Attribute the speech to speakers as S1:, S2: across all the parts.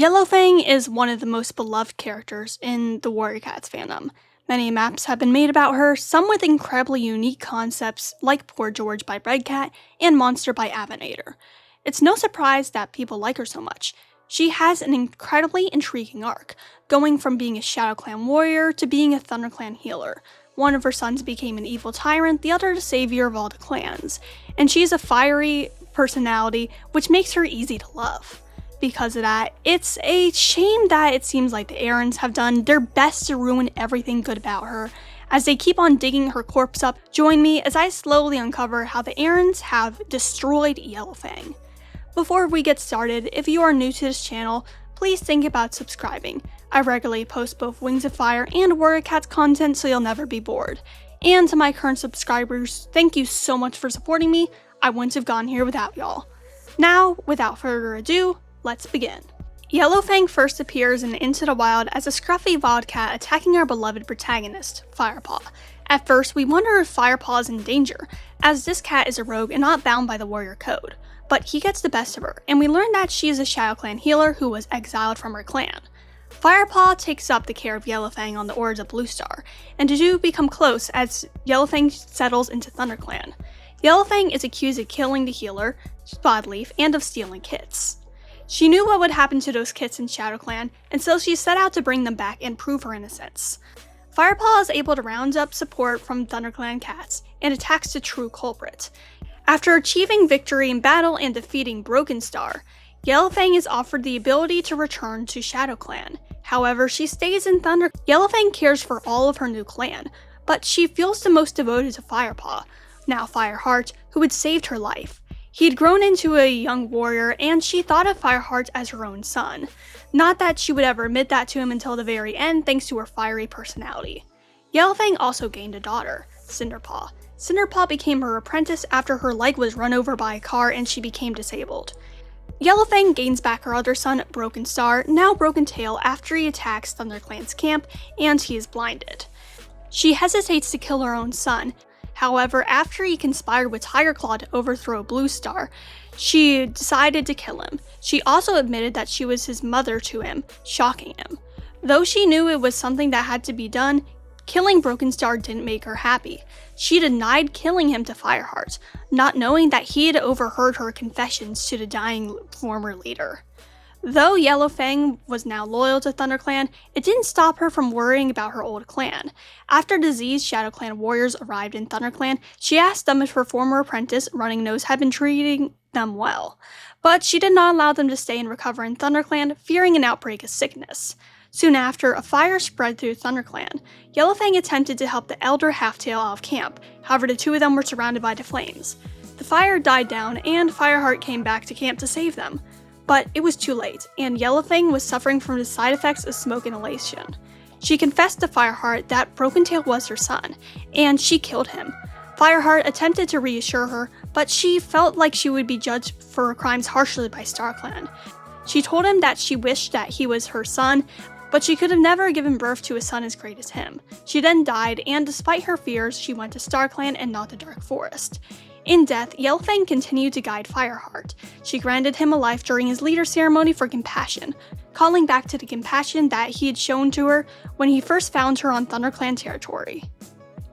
S1: Yellowfang is one of the most beloved characters in the Warrior Cats fandom. Many maps have been made about her, some with incredibly unique concepts like Poor George by Redcat and Monster by Avinator. It's no surprise that people like her so much. She has an incredibly intriguing arc, going from being a Shadow Clan warrior to being a Thunder Clan healer. One of her sons became an evil tyrant, the other the savior of all the clans, and she's a fiery personality which makes her easy to love. Because of that, it's a shame that it seems like the Erins have done their best to ruin everything good about her, as they keep on digging her corpse up. Join me as I slowly uncover how the Erins have destroyed Yellowfang. Before we get started, if you are new to this channel, please think about subscribing. I regularly post both Wings of Fire and Warrior Cats content, so you'll never be bored. And to my current subscribers, thank you so much for supporting me. I wouldn't have gone here without y'all. Now, without further ado, let's begin. Yellowfang first appears in Into the Wild as a scruffy wildcat attacking our beloved protagonist, Firepaw. At first, we wonder if Firepaw is in danger, as this cat is a rogue and not bound by the warrior code. But he gets the best of her, and we learn that she is a Shadow Clan healer who was exiled from her clan. Firepaw takes up the care of Yellowfang on the orders of Bluestar, and the two become close as Yellowfang settles into ThunderClan. Yellowfang is accused of killing the healer, Spotleaf, and of stealing kits. She knew what would happen to those kits in Shadow Clan, and so she set out to bring them back and prove her innocence. Firepaw is able to round up support from ThunderClan cats and attacks the true culprit. After achieving victory in battle and defeating Broken Star, Yellowfang is offered the ability to return to Shadow Clan. However, she stays in Thunder. Yellowfang cares for all of her new clan, but she feels the most devoted to Firepaw, now Fireheart, who had saved her life. He had grown into a young warrior, and she thought of Fireheart as her own son. Not that she would ever admit that to him until the very end, thanks to her fiery personality. Yellowfang also gained a daughter, Cinderpaw. Cinderpaw became her apprentice after her leg was run over by a car and she became disabled. Yellowfang gains back her other son, Broken Star, now Broken Tail, after he attacks ThunderClan's camp and he is blinded. She hesitates to kill her own son. However, after he conspired with Tigerclaw to overthrow Bluestar, she decided to kill him. She also admitted that she was his mother to him, shocking him. Though she knew it was something that had to be done, killing Broken Star didn't make her happy. She denied killing him to Fireheart, not knowing that he had overheard her confessions to the dying former leader. Though Yellowfang was now loyal to ThunderClan, it didn't stop her from worrying about her old clan. After diseased Shadow Clan warriors arrived in ThunderClan, she asked them if her former apprentice, Running Nose, had been treating them well. But she did not allow them to stay and recover in ThunderClan, fearing an outbreak of sickness. Soon after, a fire spread through ThunderClan. Yellowfang attempted to help the elder Halftail out of camp, however the two of them were surrounded by the flames. The fire died down, and Fireheart came back to camp to save them. But it was too late, and Yellowfang was suffering from the side effects of smoke inhalation. She confessed to Fireheart that Broken Tail was her son, and she killed him. Fireheart attempted to reassure her, but she felt like she would be judged for her crimes harshly by StarClan. She told him that she wished that he was her son, but she could have never given birth to a son as great as him. She then died, and despite her fears, she went to StarClan and not the Dark Forest. In death, Yellowfang continued to guide Fireheart. She granted him a life during his leader ceremony for compassion, calling back to the compassion that he had shown to her when he first found her on ThunderClan territory.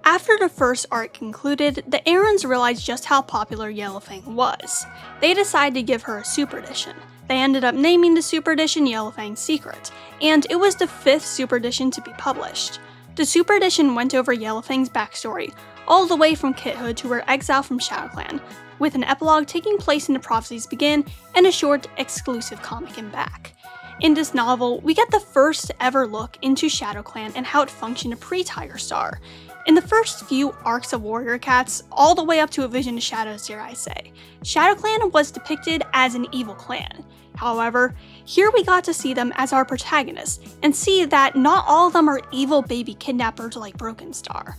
S1: After the first arc concluded, the Erins realized just how popular Yellowfang was. They decided to give her a Super Edition. They ended up naming the Super Edition Yellowfang's Secret, and it was the 5th Super Edition to be published. The Super Edition went over Yellowfang's backstory, all the way from kithood to her exile from Shadow Clan, with an epilogue taking place in the Prophecies Begin and a short, exclusive comic in back. In this novel, we get the first ever look into Shadow Clan and how it functioned pre-Tiger Star. In the first few arcs of Warrior Cats, all the way up to A Vision of Shadows, dare I say, Shadow Clan was depicted as an evil clan. However, here we got to see them as our protagonists, and see that not all of them are evil baby kidnappers like Broken Star.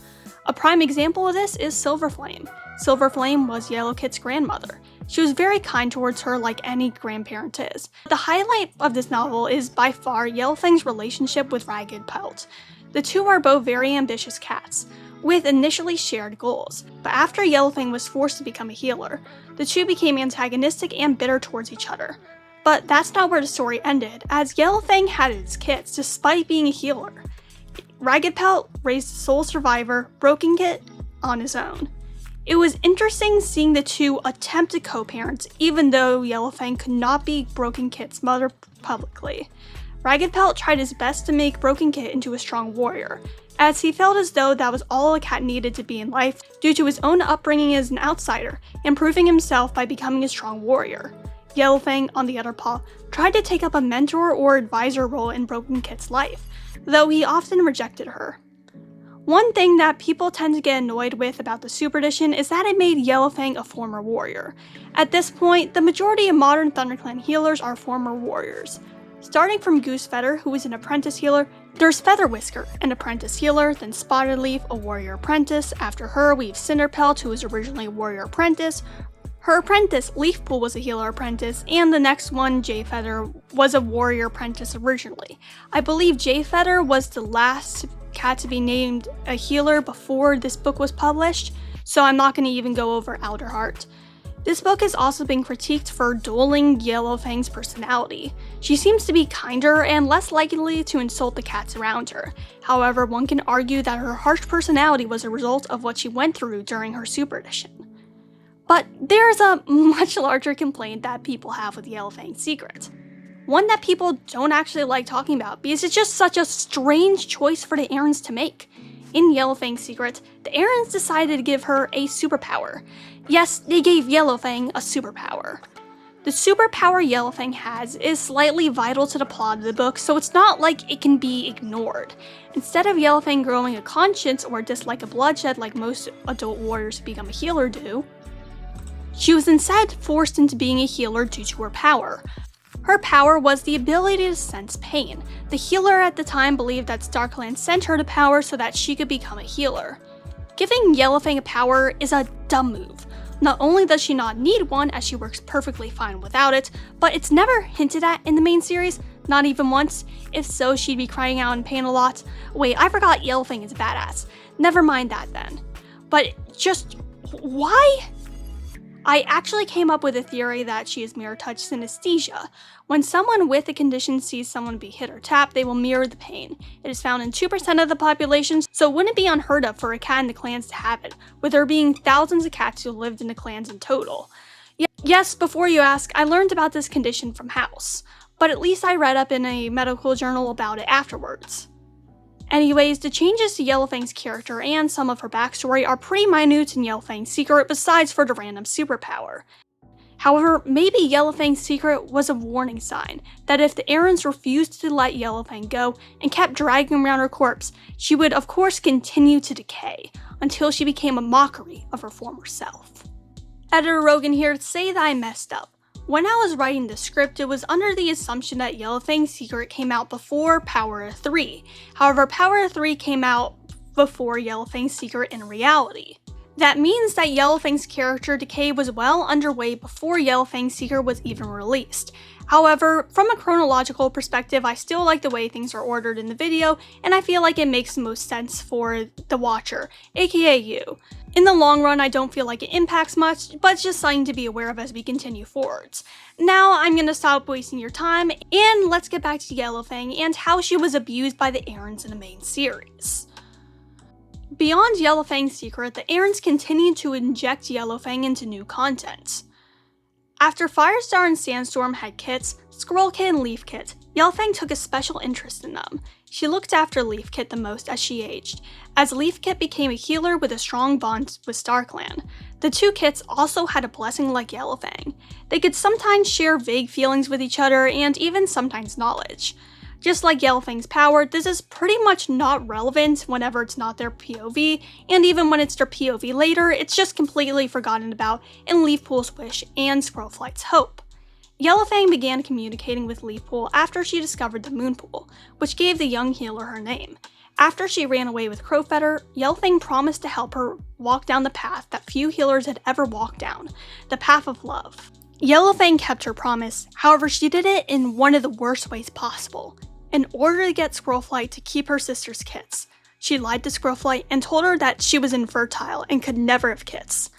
S1: A prime example of this is Silverflame. Silverflame was Yellowkit's grandmother. She was very kind towards her like any grandparent is. The highlight of this novel is by far Yellowfang's relationship with Ragged Pelt. The two are both very ambitious cats, with initially shared goals, but after Yellowfang was forced to become a healer, the two became antagonistic and bitter towards each other. But that's not where the story ended, as Yellowfang had its kits despite being a healer. Ragged Pelt raised the sole survivor, Broken Kit, on his own. It was interesting seeing the two attempt to co-parent, even though Yellowfang could not be Broken Kit's mother publicly. Ragged Pelt tried his best to make Broken Kit into a strong warrior, as he felt as though that was all a cat needed to be in life due to his own upbringing as an outsider, and proving himself by becoming a strong warrior. Yellowfang, on the other paw, tried to take up a mentor or advisor role in Broken Kit's life, though he often rejected her. One thing that people tend to get annoyed with about the Super Edition is that it made Yellowfang a former warrior. At this point, the majority of modern ThunderClan healers are former warriors. Starting from Goosefeather, who is an apprentice healer, there's Featherwhisker, an apprentice healer, then Spotted Leaf, a warrior apprentice. After her, we have Cinderpelt, who was originally a warrior apprentice. Her apprentice, Leafpool, was a healer apprentice, and the next one, Jayfeather, was a warrior apprentice originally. I believe Jayfeather was the last cat to be named a healer before this book was published, so I'm not going to even go over Elderheart. This book has also been critiqued for dulling Yellowfang's personality. She seems to be kinder and less likely to insult the cats around her. However, one can argue that her harsh personality was a result of what she went through during her Super Edition. But there's a much larger complaint that people have with Yellowfang's secret. One that people don't actually like talking about because it's just such a strange choice for the Erins to make. In Yellowfang's secret, the Erins decided to give her a superpower. Yes, they gave Yellowfang a superpower. The superpower Yellowfang has is slightly vital to the plot of the book, so it's not like it can be ignored. Instead of Yellowfang growing a conscience or dislike of bloodshed like most adult warriors who become a healer do, she was instead forced into being a healer due to her power. Her power was the ability to sense pain. The healer at the time believed that StarClan sent her the power so that she could become a healer. Giving Yellowfang a power is a dumb move. Not only does she not need one, as she works perfectly fine without it, but it's never hinted at in the main series, not even once. If so, she'd be crying out in pain a lot. Wait, I forgot Yellowfang is badass. Never mind that then. But just, why? I actually came up with a theory that she is mirror touch synesthesia. When someone with a condition sees someone be hit or tapped, they will mirror the pain. It is found in 2% of the population, so it wouldn't be unheard of for a cat in the clans to have it, with there being thousands of cats who lived in the clans in total. Yes, before you ask, I learned about this condition from House, but at least I read up in a medical journal about it afterwards. Anyways, the changes to Yellowfang's character and some of her backstory are pretty minute in Yellowfang's secret besides for the random superpower. However, maybe Yellowfang's secret was a warning sign that if the Erins refused to let Yellowfang go and kept dragging around her corpse, she would of course continue to decay until she became a mockery of her former self. Editor Rogan here to say that I messed up. When I was writing the script, it was under the assumption that Yellowfang's secret came out before Power of 3. However, Power of 3 came out before Yellowfang's secret in reality. That means that Yellowfang's character decay was well underway before Yellowfang's secret was even released. However, from a chronological perspective, I still like the way things are ordered in the video, and I feel like it makes the most sense for the watcher, aka you. In the long run, I don't feel like it impacts much, but it's just something to be aware of as we continue forwards. Now, I'm gonna stop wasting your time, and let's get back to Yellowfang and how she was abused by the Erins in the main series. Beyond Yellowfang's secret, the Erins continued to inject Yellowfang into new content. After Firestar and Sandstorm had kits, Squirrel Kit and Leaf Kit, Yellowfang took a special interest in them. She looked after Leaf Kit the most as she aged, as Leaf Kit became a healer with a strong bond with StarClan. The two kits also had a blessing like Yellowfang. They could sometimes share vague feelings with each other and even sometimes knowledge. Just like Yellowfang's power, this is pretty much not relevant whenever it's not their POV, and even when it's their POV later, it's just completely forgotten about in Leafpool's wish and Squirrelflight's hope. Yellowfang began communicating with Leafpool after she discovered the Moonpool, which gave the young healer her name. After she ran away with Crowfeather, Yellowfang promised to help her walk down the path that few healers had ever walked down, the path of love. Yellowfang kept her promise, however she did it in one of the worst ways possible. In order to get Squirrelflight to keep her sister's kits, she lied to Squirrelflight and told her that she was infertile and could never have kits.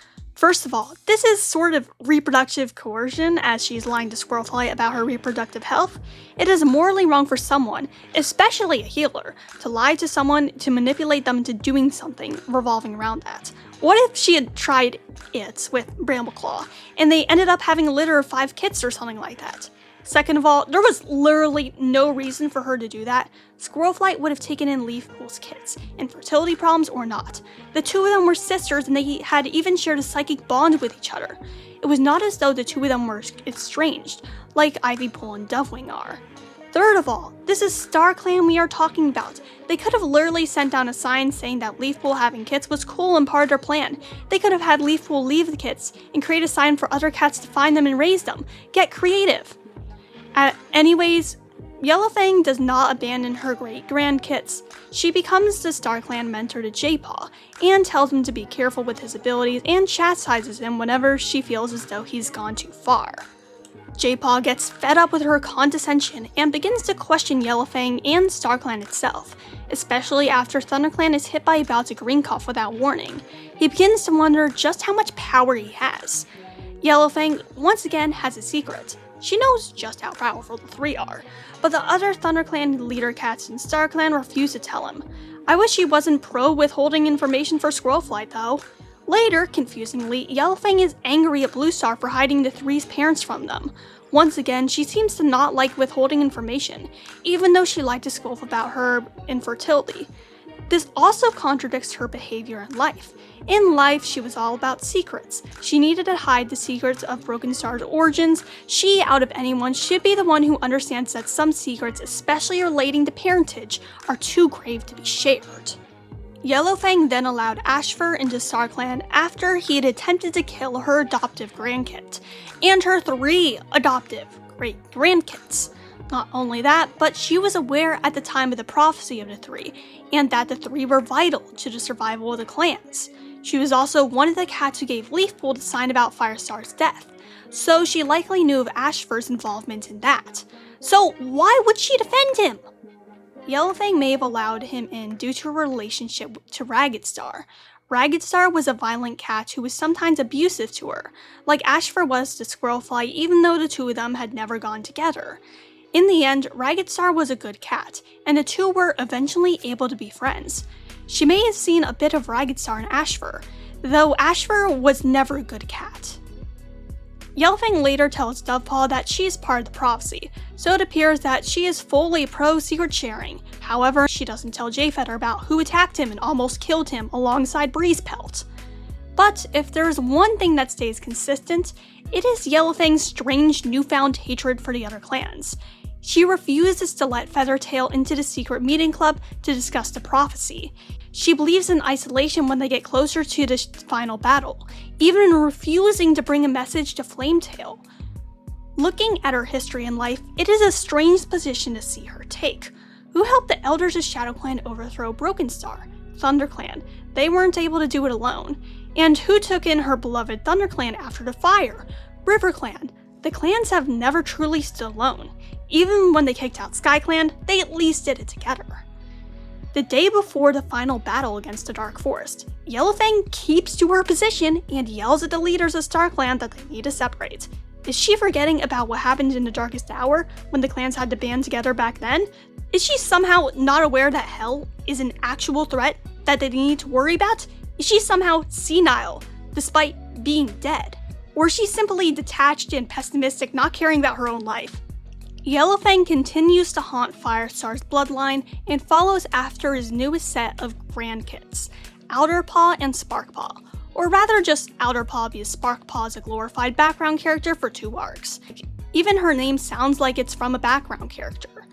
S1: First of all, this is sort of reproductive coercion, as she's lying to Squirrelflight about her reproductive health. It is morally wrong for someone, especially a healer, to lie to someone to manipulate them into doing something revolving around that. What if she had tried it with Brambleclaw, and they ended up having a litter of 5 kits or something like that? Second of all, there was literally no reason for her to do that. Squirrelflight would have taken in Leafpool's kids, infertility problems or not. The two of them were sisters and they had even shared a psychic bond with each other. It was not as though the two of them were estranged, like Ivypool and Dovewing are. Third of all, this is StarClan we are talking about. They could have literally sent down a sign saying that Leafpool having kits was cool and part of their plan. They could have had Leafpool leave the kits and create a sign for other cats to find them and raise them. Get creative. Anyways, Yellowfang does not abandon her great-grand kits. She becomes the StarClan mentor to J-Paw, and tells him to be careful with his abilities and chastises him whenever she feels as though he's gone too far. J-Paw gets fed up with her condescension and begins to question Yellowfang and StarClan itself, especially after ThunderClan is hit by a bout of green cough without warning. He begins to wonder just how much power he has. Yellowfang, once again, has a secret. She knows just how powerful the 3 are, but the other ThunderClan leader cats in StarClan refuse to tell him. I wish he wasn't pro withholding information for Squirrelflight though. Later, confusingly, Yellowfang is angry at Bluestar for hiding the 3's parents from them. Once again, she seems to not like withholding information, even though she liked to scoff about her infertility. This also contradicts her behavior in life. In life, she was all about secrets. She needed to hide the secrets of Broken Star's origins. She, out of anyone, should be the one who understands that some secrets, especially relating to parentage, are too grave to be shared. Yellowfang then allowed Ashfur into StarClan after he had attempted to kill her adoptive grandkid, and her 3 adoptive great-grandkids. Not only that, but she was aware at the time of the prophecy of the 3, and that the 3 were vital to the survival of the clans. She was also one of the cats who gave Leafpool the sign about Firestar's death, so she likely knew of Ashfur's involvement in that. So why would she defend him? Yellowfang may have allowed him in due to a relationship to Ragged Star. Ragged Star was a violent cat who was sometimes abusive to her, like Ashfur was to Squirrelflight, even though the two of them had never gone together. In the end, Ragged Star was a good cat, and the two were eventually able to be friends. She may have seen a bit of Ragged Star in Ashfur, though Ashfur was never a good cat. Yellowfang later tells Dovepaw that she is part of the prophecy, so it appears that she is fully pro-secret sharing. However, she doesn't tell Jayfeather about who attacked him and almost killed him alongside Breezepelt. But if there's one thing that stays consistent, it is Yellowfang's strange newfound hatred for the other clans. She refuses to let Feathertail into the secret meeting club to discuss the prophecy. She believes in isolation when they get closer to the final battle, even refusing to bring a message to Flametail. Looking at her history in life, it is a strange position to see her take. Who helped the elders of ShadowClan overthrow Broken Star? ThunderClan. They weren't able to do it alone. And who took in her beloved ThunderClan after the fire? RiverClan. The clans have never truly stood alone. Even when they kicked out SkyClan, they at least did it together. The day before the final battle against the Dark Forest, Yellowfang keeps to her position and yells at the leaders of StarClan that they need to separate. Is she forgetting about what happened in the Darkest Hour when the clans had to band together back then? Is she somehow not aware that Hell is an actual threat that they need to worry about? Is she somehow senile, despite being dead? Or is she simply detached and pessimistic, not caring about her own life? Yellowfang continues to haunt Firestar's bloodline and follows after his newest set of grandkids, Outerpaw and Sparkpaw. Or rather just Outerpaw, because Sparkpaw is a glorified background character for 2 arcs. Even her name sounds like it's from a background character.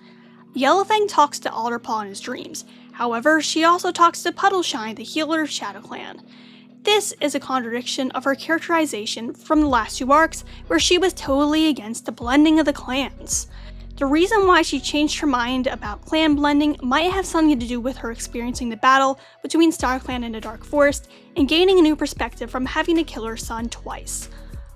S1: Yellowfang talks to Outerpaw in his dreams. However, she also talks to Puddleshine, the healer of ShadowClan. This is a contradiction of her characterization from the last 2 arcs, where she was totally against the blending of the clans. The reason why she changed her mind about clan blending might have something to do with her experiencing the battle between StarClan and the Dark Forest, and gaining a new perspective from having to kill her son twice.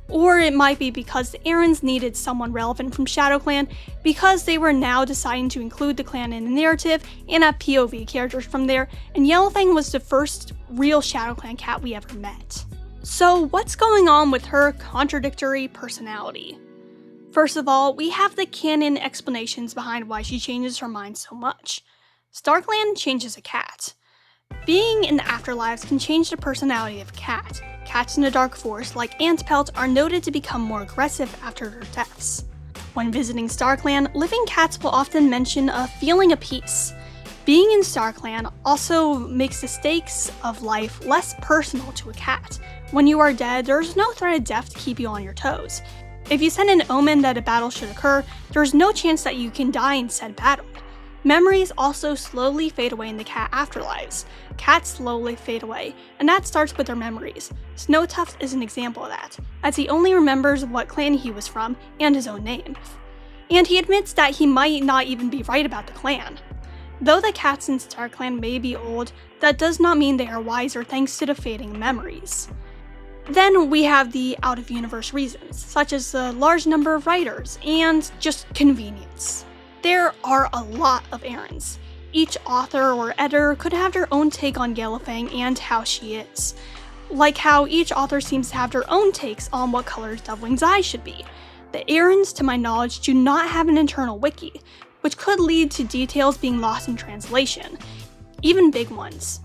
S1: Or it might be because the Erins needed someone relevant from ShadowClan, because they were now deciding to include the clan in the narrative and have POV characters from there, and Yellowfang was the first real ShadowClan cat we ever met. So what's going on with her contradictory personality? First of all, we have the canon explanations behind why she changes her mind so much. Starkland changes a cat. Being in the afterlives can change the personality of a cat. Cats in the dark forest, like Antpelt, are noted to become more aggressive after their deaths. When visiting Starkland, living cats will often mention a feeling of peace. Being in Starkland also makes the stakes of life less personal to a cat. When you are dead, there's no threat of death to keep you on your toes. If you send an omen that a battle should occur, there's no chance that you can die in said battle. Memories also slowly fade away in the cat afterlives. Cats slowly fade away, and that starts with their memories. Snowtuft is an example of that, as he only remembers what clan he was from and his own name. And he admits that he might not even be right about the clan. Though the cats in Starkland may be old, that does not mean they are wiser thanks to the fading memories. Then we have the out-of-universe reasons, such as the large number of writers and just convenience. There are a lot of Erins. Each author or editor could have their own take on Yellowfang and how she is. Like how each author seems to have their own takes on what color Dovewing's eyes should be. The Erins, to my knowledge, do not have an internal wiki, which could lead to details being lost in translation, even big ones.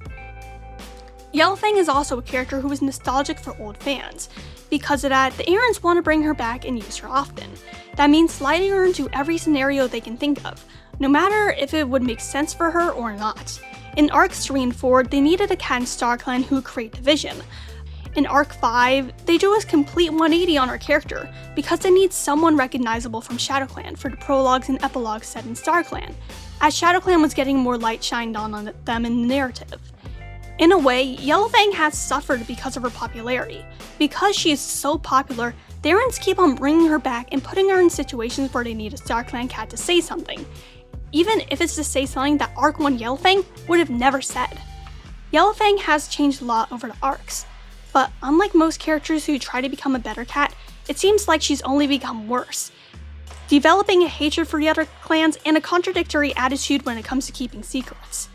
S1: Yellowfang is also a character who is nostalgic for old fans. Because of that, the Erins want to bring her back and use her often. That means sliding her into every scenario they can think of, no matter if it would make sense for her or not. In Arcs 3 and 4, they needed a cat in StarClan who could create division. In Arc 5, they do a complete 180 on her character, because they need someone recognizable from ShadowClan for the prologues and epilogues set in StarClan, as ShadowClan was getting more light shined on them in the narrative. In a way, Yellowfang has suffered because of her popularity. Because she is so popular, the Erins keep on bringing her back and putting her in situations where they need a StarClan cat to say something, even if it's to say something that Arc 1 Yellowfang would have never said. Yellowfang has changed a lot over the arcs, but unlike most characters who try to become a better cat, it seems like she's only become worse, developing a hatred for the other clans and a contradictory attitude when it comes to keeping secrets.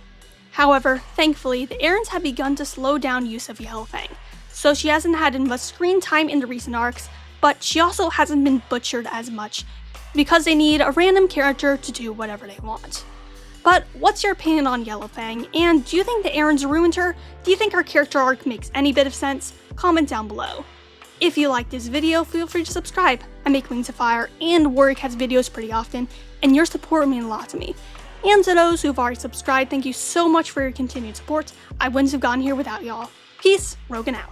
S1: However, thankfully, the Erins have begun to slow down use of Yellowfang, so she hasn't had much screen time in the recent arcs, but she also hasn't been butchered as much, because they need a random character to do whatever they want. But what's your opinion on Yellowfang, and do you think the Erins ruined her? Do you think her character arc makes any bit of sense? Comment down below. If you liked this video, feel free to subscribe. I make Wings of Fire and Warrior Cats videos pretty often, and your support means a lot to me. And to those who've already subscribed, thank you so much for your continued support. I wouldn't have gotten here without y'all. Peace, Rogan out.